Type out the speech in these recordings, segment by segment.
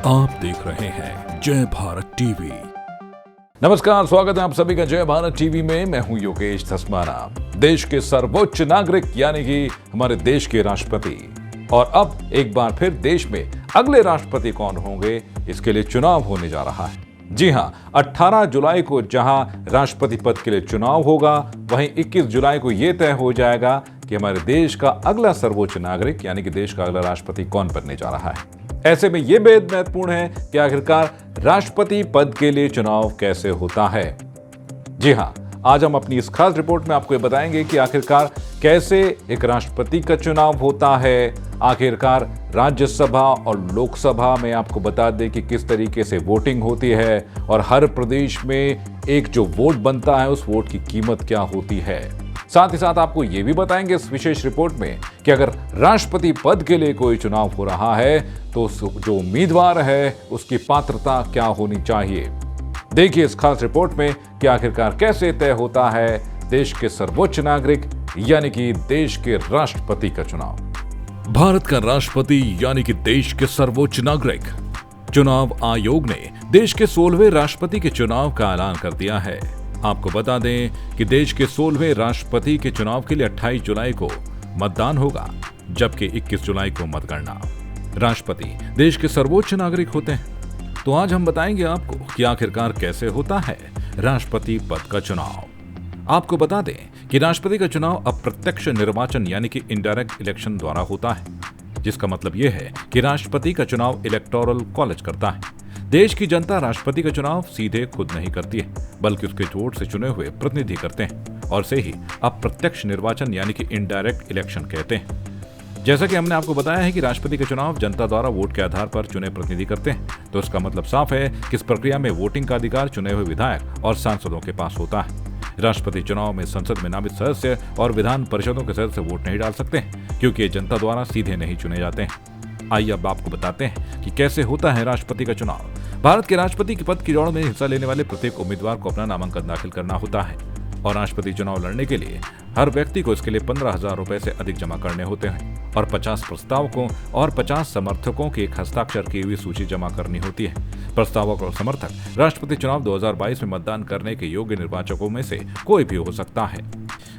आप देख रहे हैं जय भारत टीवी। नमस्कार, स्वागत है आप सभी का जय भारत टीवी में। मैं हूं योगेश धस्माना। देश के सर्वोच्च नागरिक यानी कि हमारे देश के राष्ट्रपति, और अब एक बार फिर देश में अगले राष्ट्रपति कौन होंगे, इसके लिए चुनाव होने जा रहा है। जी हां, 18 जुलाई को जहां राष्ट्रपति पद के लिए चुनाव होगा, वहीं 21 जुलाई को यह तय हो जाएगा कि हमारे देश का अगला सर्वोच्च नागरिक यानी कि देश का अगला राष्ट्रपति कौन बनने जा रहा है। ऐसे में यह बेहद महत्वपूर्ण है कि आखिरकार राष्ट्रपति पद के लिए चुनाव कैसे होता है। जी हां, आज हम अपनी इस खास रिपोर्ट में आपको ये बताएंगे कि आखिरकार कैसे एक राष्ट्रपति का चुनाव होता है, आखिरकार राज्यसभा और लोकसभा में आपको बता दें कि किस तरीके से वोटिंग होती है, और हर प्रदेश में एक जो वोट बनता है उस वोट की कीमत क्या होती है। साथ ही साथ आपको ये भी बताएंगे इस विशेष रिपोर्ट में कि अगर राष्ट्रपति पद के लिए कोई चुनाव हो रहा है तो जो उम्मीदवार है उसकी पात्रता क्या होनी चाहिए। देखिए इस खास रिपोर्ट में कि आखिरकार कैसे तय होता है देश के सर्वोच्च नागरिक यानी कि देश के राष्ट्रपति का चुनाव। भारत का राष्ट्रपति यानी कि देश के सर्वोच्च नागरिक। चुनाव आयोग ने देश के 16वें राष्ट्रपति के चुनाव का ऐलान कर दिया है। आपको बता दें कि देश के 16वें राष्ट्रपति के चुनाव के लिए 28 जुलाई को मतदान होगा, जबकि 21 जुलाई को मतगणना। राष्ट्रपति देश के सर्वोच्च नागरिक होते हैं। तो आज हम बताएंगे आपको कि आखिरकार कैसे होता है राष्ट्रपति पद का चुनाव। आपको बता दें कि राष्ट्रपति का चुनाव अप्रत्यक्ष निर्वाचन यानी कि इनडायरेक्ट इलेक्शन द्वारा होता है, जिसका मतलब यह है कि राष्ट्रपति का चुनाव इलेक्टोरल कॉलेज करता है। देश की जनता राष्ट्रपति का चुनाव सीधे खुद नहीं करती है, बल्कि उसके वोट से चुने हुए प्रतिनिधि करते हैं, और से ही अप्रत्यक्ष निर्वाचन यानी कि इनडायरेक्ट इलेक्शन कहते हैं। जैसा कि हमने आपको बताया है कि राष्ट्रपति का चुनाव जनता द्वारा वोट के आधार पर चुने प्रतिनिधि करते हैं, तो इसका मतलब साफ है कि इस प्रक्रिया में वोटिंग का अधिकार चुने हुए विधायक और सांसदों के पास होता है। राष्ट्रपति चुनाव में संसद में नामित सदस्य और विधान परिषदों के सदस्य वोट नहीं डाल सकते, क्योंकि ये जनता द्वारा सीधे नहीं चुने जाते हैं। आइए अब आपको बताते हैं कि कैसे होता है राष्ट्रपति का चुनाव। भारत के राष्ट्रपति के पद की दौड़ में हिस्सा लेने वाले प्रत्येक उम्मीदवार को अपना नामांकन दाखिल करना होता है, और राष्ट्रपति चुनाव लड़ने के लिए हर व्यक्ति को इसके लिए 15,000 रुपए से अधिक जमा करने होते हैं, और 50 प्रस्तावकों और 50 समर्थकों की एक हस्ताक्षर की हुई सूची जमा करनी होती है। प्रस्तावक और समर्थक राष्ट्रपति चुनाव 2022 में मतदान करने के योग्य निर्वाचकों में से कोई भी हो सकता है।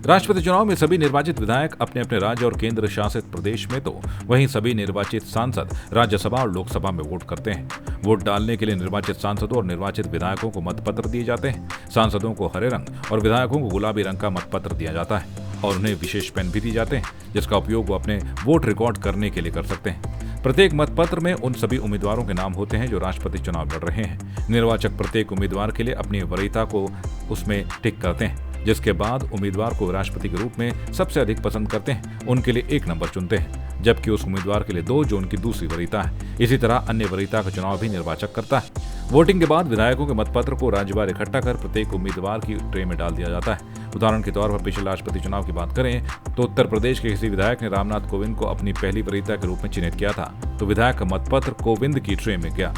राष्ट्रपति चुनाव में सभी निर्वाचित विधायक अपने अपने राज्य और केंद्र शासित प्रदेश में, तो वहीं सभी निर्वाचित सांसद राज्यसभा और लोकसभा में वोट करते हैं। वोट डालने के लिए निर्वाचित सांसदों और निर्वाचित विधायकों को मतपत्र दिए जाते हैं। सांसदों को हरे रंग और विधायकों को गुलाबी रंग का मतपत्र दिया जाता है, और उन्हें विशेष पेन भी दिए जाते हैं, जिसका उपयोग वो अपने वोट रिकॉर्ड करने के लिए कर सकते हैं। प्रत्येक मतपत्र में उन सभी उम्मीदवारों के नाम होते हैं जो राष्ट्रपति चुनाव लड़ रहे हैं। निर्वाचक प्रत्येक उम्मीदवार के लिए अपनी वरीयता को उसमें टिक करते हैं, जिसके बाद उम्मीदवार को राष्ट्रपति के रूप में सबसे अधिक पसंद करते हैं उनके लिए 1 नंबर चुनते हैं, जबकि उस उम्मीदवार के लिए 2 जो उनकी दूसरी वरीयता है। इसी तरह अन्य वरीयता का चुनाव भी निर्वाचक करता है। वोटिंग के बाद विधायकों के मतपत्र को राज्यवार इकट्ठा कर प्रत्येक उम्मीदवार की ट्रे में डाल दिया जाता है। उदाहरण के तौर पर पिछले राष्ट्रपति चुनाव की बात करें तो उत्तर प्रदेश के किसी विधायक ने रामनाथ कोविंद को अपनी पहली वरीयता के रूप में चिन्हित किया था, तो विधायक का मतपत्र कोविंद की ट्रे में गया।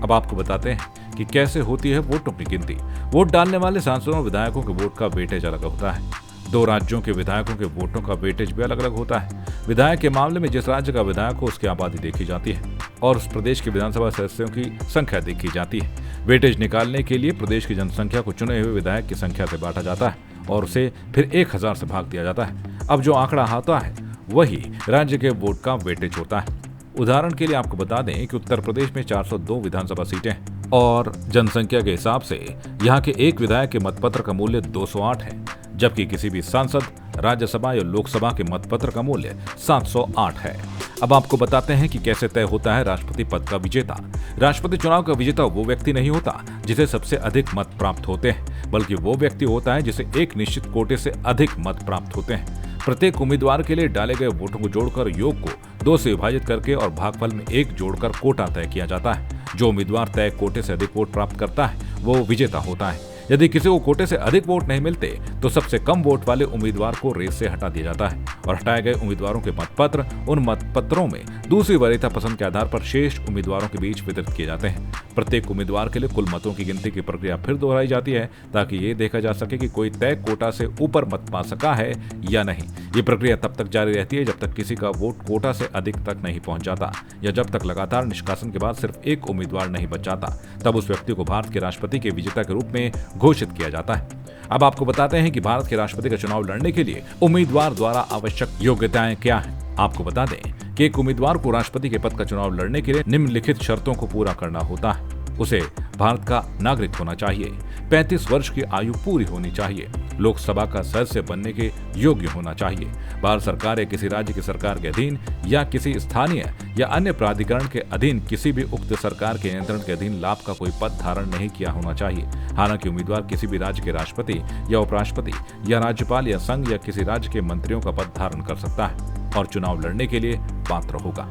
अब आपको बताते हैं कि कैसे होती है वोटों की गिनती। वोट डालने वाले सांसदों और विधायकों के वोट का वेटेज अलग होता है। 2 राज्यों के विधायकों के वोटों का वेटेज भी अलग अलग होता है। विधायक के मामले में जिस राज्य का विधायक हो उसकी आबादी देखी जाती है, और उस प्रदेश के विधानसभा सदस्यों की संख्या देखी जाती है। वेटेज निकालने के लिए प्रदेश की जनसंख्या को चुने हुए विधायक की संख्या से बांटा जाता है, और उसे फिर 1000 से भाग दिया जाता है। अब जो आंकड़ा आता है वही राज्य के वोट का वेटेज होता है। उदाहरण के लिए आपको बता दें कि उत्तर प्रदेश में 402 विधानसभा सीटें हैं, और जनसंख्या के हिसाब से यहाँ के एक विधायक के मतपत्र का मूल्य 208 है, जबकि किसी भी सांसद राज्यसभा या लोकसभा के मतपत्र का मूल्य 708 है। अब आपको बताते हैं कि कैसे तय होता है राष्ट्रपति पद का विजेता। राष्ट्रपति चुनाव का विजेता वो व्यक्ति नहीं होता जिसे सबसे अधिक मत प्राप्त होते हैं, बल्कि वो व्यक्ति होता है जिसे एक निश्चित कोटे से अधिक मत प्राप्त होते हैं। प्रत्येक उम्मीदवार के लिए डाले गए वोटों को जोड़कर योग को 2 से विभाजित करके और भागफल में 1 जोड़कर कोटा तय किया जाता है। जो उम्मीदवार तय कोटे से अधिक वोट प्राप्त करता है वो विजेता होता है। यदि किसी को कोटे से अधिक वोट नहीं मिलते तो सबसे कम वोट वाले उम्मीदवार को रेस से हटा दिया जाता है, और हटाए गए उम्मीदवारों के मतपत्र उन मतपत्रों में दूसरी वरीयता पसंद के आधार पर शेष उम्मीदवारों के बीच वितरित किए जाते हैं। प्रत्येक उम्मीदवार के लिए कुल मतों की गिनती की प्रक्रिया फिर दोहराई जाती है ताकि ये देखा जा सके कि कोई तय कोटा से ऊपर मत पा सका है या नहीं। ये प्रक्रिया तब तक जारी रहती है जब तक किसी का वोट कोटा से अधिक तक नहीं पहुंच जाता या जब तक लगातार निष्कासन के बाद सिर्फ एक उम्मीदवार नहीं बच जाता, तब उस व्यक्ति को भारत के राष्ट्रपति के विजेता के रूप में घोषित किया जाता है। अब आपको बताते हैं कि भारत के राष्ट्रपति का चुनाव लड़ने के लिए उम्मीदवार द्वारा आवश्यक योग्यताएं क्या हैं। आपको बता दें कि एक उम्मीदवार को राष्ट्रपति के पद का चुनाव लड़ने के लिए निम्नलिखित शर्तों को पूरा करना होता है। उसे भारत का नागरिक होना चाहिए, 35 वर्ष की आयु पूरी होनी चाहिए, लोकसभा का सदस्य बनने के योग्य होना चाहिए, भारत सरकार या किसी राज्य की सरकार के अधीन या किसी स्थानीय या अन्य प्राधिकरण के अधीन किसी भी उक्त सरकार के नियंत्रण के अधीन लाभ का कोई पद धारण नहीं किया होना चाहिए। हालांकि उम्मीदवार किसी भी राज्य के राष्ट्रपति या उपराष्ट्रपति या राज्यपाल या संघ या किसी राज्य के मंत्रियों का पद धारण कर सकता है और चुनाव लड़ने के लिए पात्र होगा।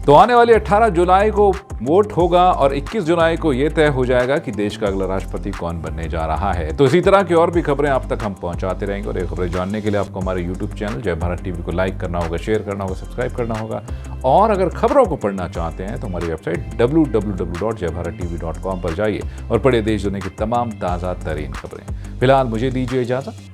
तो आने वाली 18 जुलाई को वोट होगा और 21 जुलाई को यह तय हो जाएगा कि देश का अगला राष्ट्रपति कौन बनने जा रहा है। तो इसी तरह की और भी खबरें आप तक हम पहुंचाते रहेंगे और ये खबरें जानने के लिए आपको हमारे YouTube चैनल जय भारत टीवी को लाइक करना होगा, शेयर करना होगा, सब्सक्राइब करना होगा। और अगर खबरों को पढ़ना चाहते हैं तो हमारी वेबसाइट www.jayabharattv.com पर जाइए और पढ़िए देश दुनिया की तमाम ताज़ा तरीन खबरें। फिलहाल मुझे दीजिए इजाजत।